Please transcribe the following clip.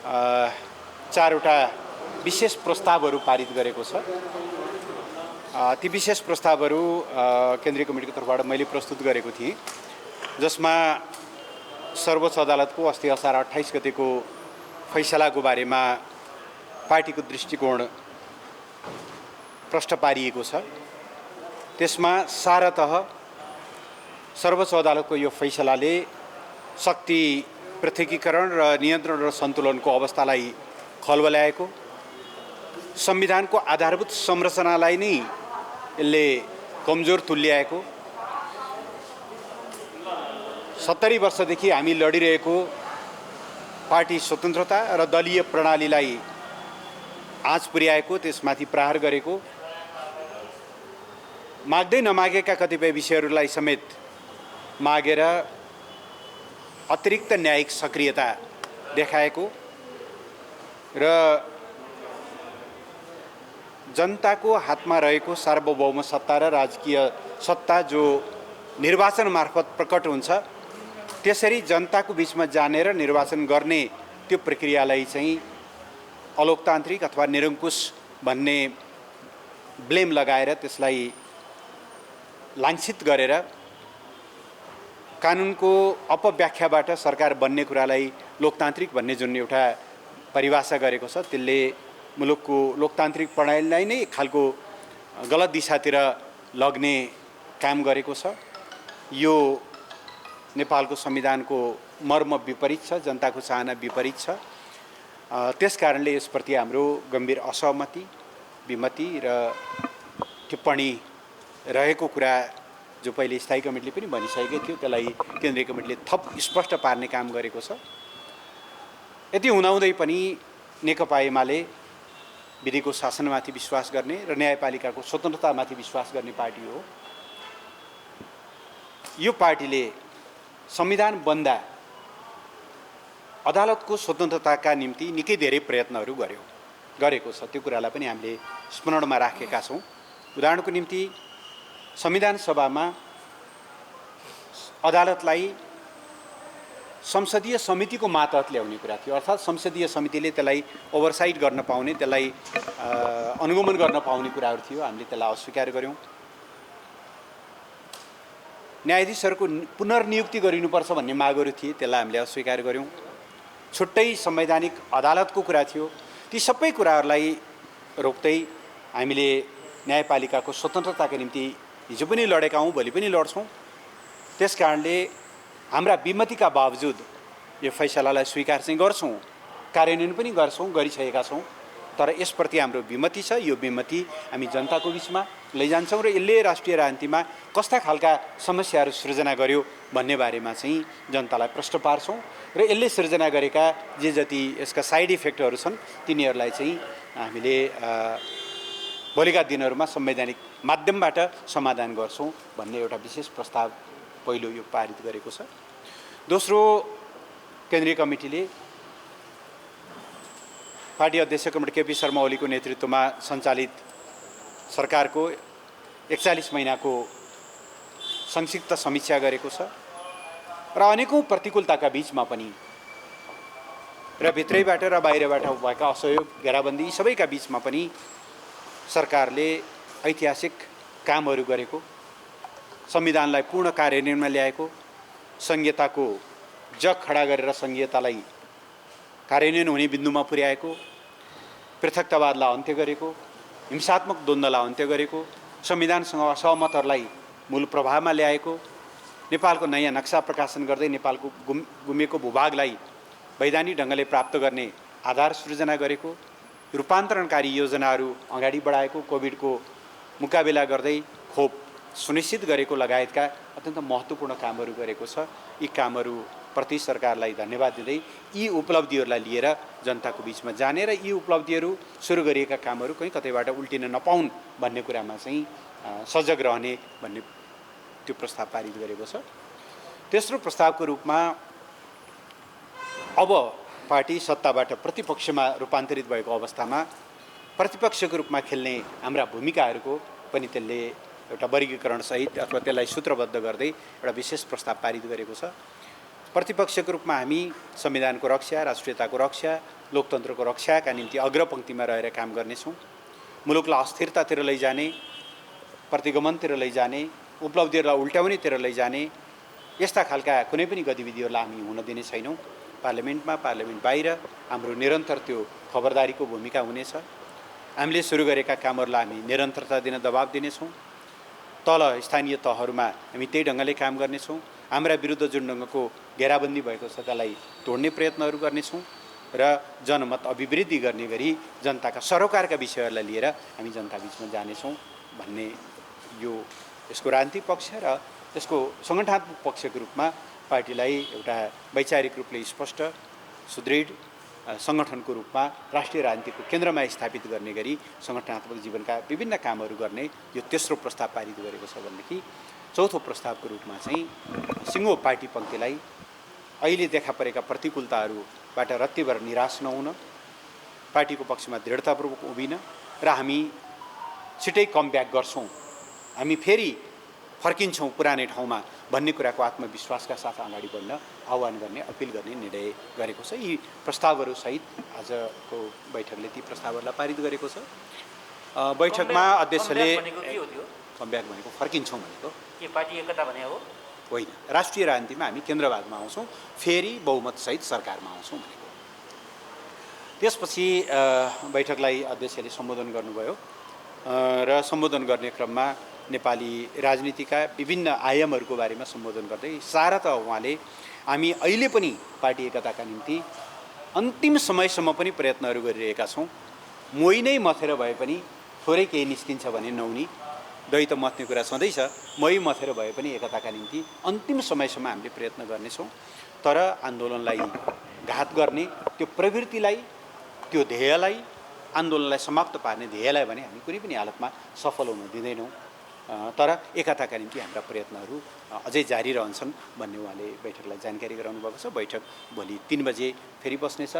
चारवटा विशेष प्रस्तावहरू पारित गरेको छ। ती विशेष प्रस्तावहरू केन्द्रीय कमिटीको तर्फबाट मैले प्रस्तुत गरेको थिएँ, जसमा सर्वोच्च अदालतको अस्ति असार 28 गतेको फैसलाको बारेमा पार्टीको दृष्टिकोण प्रष्ट पारिएको छ। त्यसमा सारतः सर्वोच्च अदालतको यो फैसलाले शक्ति पृथकीकरण र नियन्त्रण र सन्तुलनको अवस्थालाई खलबल्याएको, संविधानको आधारभूत संरचनालाई नै यसले कमजोर तुल्याएको, 70 वर्षदेखि हामी लडिरहेको पार्टी स्वतन्त्रता र दलीय प्रणालीलाई आँच पुर्याएको, त्यसमाथि प्रहार गरेको, माग्दै नमागेका कतिपय विषयहरूलाई समेत मागेर अतिरिक्त न्यायिक सक्रियता देखाएको र जनताको हातमा रहेको सार्वभौम सत्ता र राजकीय सत्ता जो निर्वाचन मार्फत प्रकट हुन्छ, त्यसरी जनताको बीचमा जानेर निर्वाचन गर्ने त्यो प्रक्रियालाई चाहिँ अलोकतान्त्रिक अथवा निरङ्कुश भन्ने ब्लेम लगाएर त्यसलाई लाञ्छित गरेर कानुनको अपव्याख्याबाट सरकार बन्ने कुरालाई लोकतान्त्रिक भन्ने जुन एउटा परिभाषा गरेको छ, त्यसले मुलुकको लोकतान्त्रिक प्रणालीलाई नै एक खालको गलत दिशातिर लग्ने काम गरेको छ। यो नेपालको संविधानको मर्म विपरीत छ, जनताको चाहना विपरीत छ। त्यसकारणले यसप्रति हाम्रो गम्भीर असहमति, विमति र टिप्पणी रहेको कुरा जो पहिले स्थायी कमिटीले पनि भनिसकेको थियो, त्यसलाई केन्द्रीय कमिटीले थप स्पष्ट पार्ने काम गरेको छ। यति हुँदाहुँदै पनि नेकपा एमाले विधिको शासनमाथि विश्वास गर्ने र न्यायपालिकाको स्वतन्त्रतामाथि विश्वास गर्ने पार्टी हो। यो पार्टीले संविधान बन्दा अदालतको स्वतन्त्रताका निम्ति निकै धेरै प्रयत्नहरू गरेको छ। त्यो कुरालाई पनि हामीले स्मरणमा राखेका छौँ। उदाहरणको निम्ति संविधान सभामा अदालतलाई संसदीय समितिको मातहत ल्याउने कुरा थियो, अर्थात् संसदीय समितिले त्यसलाई ओभरसाइट गर्न पाउने, त्यसलाई अनुगमन गर्न पाउने कुराहरू थियो। हामीले त्यसलाई अस्वीकार गऱ्यौँ। न्यायाधीशहरूको पुनर्नियुक्ति गरिनुपर्छ भन्ने मागहरू थिए, त्यसलाई हामीले अस्वीकार गऱ्यौँ। छुट्टै संवैधानिक अदालतको कुरा थियो। ती सबै कुराहरूलाई रोक्दै हामीले न्यायपालिकाको स्वतन्त्रताका निम्ति हिजो पनि लडेका हौँ, भोलि पनि लड्छौँ। त्यसकारणले हाम्रा विमतिका बावजुद यो फैसलालाई स्वीकार चाहिँ गर्छौँ, कार्यान्वयन पनि गरिसकेका छौँ। तर यसप्रति हाम्रो विमति छ। यो विमति हामी जनताको बिचमा लैजान्छौँ र यसले राष्ट्रिय राजनीतिमा कस्ता खालका समस्याहरू सृजना गर्यो भन्ने बारेमा चाहिँ जनतालाई प्रश्न पार्छौँ र यसले सृजना गरेका जे जति यसका साइड इफेक्टहरू छन् तिनीहरूलाई चाहिँ हामीले भोलिका दिनहरूमा संवैधानिक माध्यमबाट समाधान गर्छौँ भन्ने एउटा विशेष प्रस्ताव पहिलो यो पारित गरेको छ। दोस्रो, केन्द्रीय कमिटीले पार्टी अध्यक्ष कमरेड केपी शर्मा ओलीको नेतृत्वमा सञ्चालित सरकारको 41 महिनाको संक्षिप्त समीक्षा गरेको छ र अनेकौं प्रतिकूलताका बीचमा पनि र भित्रैबाट र बाहिरबाट भएका असहयोग, घेराबन्दी सबैका बीचमा पनि सरकारले ऐतिहासिक कामहरू गरेको, संविधानलाई पूर्ण कार्यान्वयनमा ल्याएको, संहिताको जग खडा गरेर संहितालाई कार्यान्वयन हुने बिन्दुमा पुर्याएको, पृथकतावादलाई अन्त्य गरेको, हिंसात्मक द्वन्द्वलाई अन्त्य गरेको, संविधानसँग असहमतहरूलाई मूल प्रभावमा ल्याएको, नेपालको नयाँ नक्सा प्रकाशन गर्दै नेपालको गुमेको भूभागलाई वैधानिक ढङ्गले प्राप्त गर्ने आधार सृजना गरेको, रूपान्तरणकारी योजनाहरू अगाडि बढाएको, कोभिडको मुकाबिला गर्दै खोप सुनिश्चित गरेको लगायतका अत्यन्त महत्त्वपूर्ण कामहरू गरेको छ। यी कामहरूप्रति सरकारलाई धन्यवाद दिँदै यी उपलब्धिहरूलाई लिएर जनताको बिचमा जाने र यी उपलब्धिहरू सुरु गरिएका कामहरू कहीँ कतैबाट उल्टिन नपाउन् भन्ने कुरामा चाहिँ सजग रहने भन्ने त्यो प्रस्ताव पारित गरेको छ। तेस्रो प्रस्तावको रूपमा अब पार्टी सत्ताबाट प्रतिपक्षमा रूपान्तरित भएको अवस्थामा प्रतिपक्षको रूपमा खेल्ने हाम्रा भूमिकाहरूको पनि त्यसले एउटा वर्गीकरण सहित अथवा त्यसलाई सूत्रबद्ध गर्दै एउटा विशेष प्रस्ताव पारित गरेको छ। प्रतिपक्षको रूपमा हामी संविधानको रक्षा, राष्ट्रियताको रक्षा, लोकतन्त्रको रक्षाका निम्ति अग्रपङ्क्तिमा रहेर काम गर्नेछौँ। मुलुकलाई अस्थिरतातिर लैजाने, प्रतिगमनतिर लैजाने, उपलब्धिहरूलाई उल्ट्याउनेतिर लैजाने यस्ता खालका कुनै पनि गतिविधिहरूलाई हामी हुन दिने छैनौँ। पार्लियामेन्टमा, पार्लियामेन्ट बाहिर हाम्रो निरन्तर त्यो खबरदारीको भूमिका हुनेछ। हामीले सुरु गरेका कामहरूलाई हामी निरन्तरता दिन दबाब दिनेछौँ। तल स्थानीय तहहरूमा हामी त्यही ढङ्गले काम गर्नेछौँ। हाम्रा विरुद्ध जुन ढङ्गको घेराबन्दी भएको छ त्यसलाई तोड्ने प्रयत्नहरू गर्नेछौँ र जनमत अभिवृद्धि गर्ने गरी जनताका सरोकारका विषयहरूलाई लिएर हामी जनताबीचमा जानेछौँ भन्ने यो यसको राजनीतिक पक्ष र यसको सङ्गठनात्मक पक्षको रूपमा पार्टीलाई एउटा वैचारिक रूपले स्पष्ट, सुदृढ सङ्गठनको रूपमा राष्ट्रिय राजनीतिको केन्द्रमा स्थापित गर्ने गरी सङ्गठनात्मक जीवनका विभिन्न कामहरू गर्ने यो तेस्रो प्रस्ताव पारित गरेको छ भनेदेखि चौथो प्रस्तावको रूपमा चाहिँ सिङ्गो पार्टी पङ्क्तिलाई अहिले देखा परेका प्रतिकूलताहरूबाट रत्तिभर निराश नहुन, पार्टीको पक्षमा दृढतापूर्वक उभिन र हामी छिटै कमब्याक गर्छौँ, हामी फेरि फर्किन्छौँ पुरानै ठाउँमा भन्ने कुराको आत्मविश्वासका साथ अगाडि बढ्न आह्वान गर्ने, अपिल गर्ने निर्णय गरेको छ। यी प्रस्तावहरूसहित आजको बैठकले ती प्रस्तावहरूलाई पारित गरेको छ। बैठकमा अध्यक्षले कमब्याक भनेको फर्किन्छौँ भनेको के पार्टी एकता भने हो? होइन, राष्ट्रिय राजनीतिमा हामी केन्द्रवादमा आउँछौँ, फेरि बहुमतसहित सरकारमा आउँछौँ भनेको। त्यसपछि बैठकलाई अध्यक्षले सम्बोधन गर्नुभयो र सम्बोधन गर्ने क्रममा नेपाली राजनीतिका विभिन्न आयामहरूको बारेमा सम्बोधन गर्दै सारतः उहाँले हामी अहिले पनि पार्टी एकताका निम्ति अन्तिम समयसम्म पनि प्रयत्नहरू गरिरहेका छौँ। मोही नै मथेर भए पनि थोरै केही निस्किन्छ भने नहुने, दही त मथ्ने कुरा छँदैछ, मोही मथेर भए पनि एकताका निम्ति अन्तिम समयसम्म हामीले प्रयत्न गर्नेछौँ। तर आन्दोलनलाई घात गर्ने त्यो प्रवृत्तिलाई, त्यो ध्येयलाई, आन्दोलनलाई समाप्त पार्ने ध्येयलाई भने हामी कुनै पनि हालतमा सफल हुन दिँदैनौँ। तर एकताका निम्ति हाम्रा प्रयत्नहरू अझै जारी रहन्छन् भन्ने उहाँले बैठकलाई जानकारी गराउनु भएको छ। बैठक भोलि 3 बजे फेरि बस्नेछ।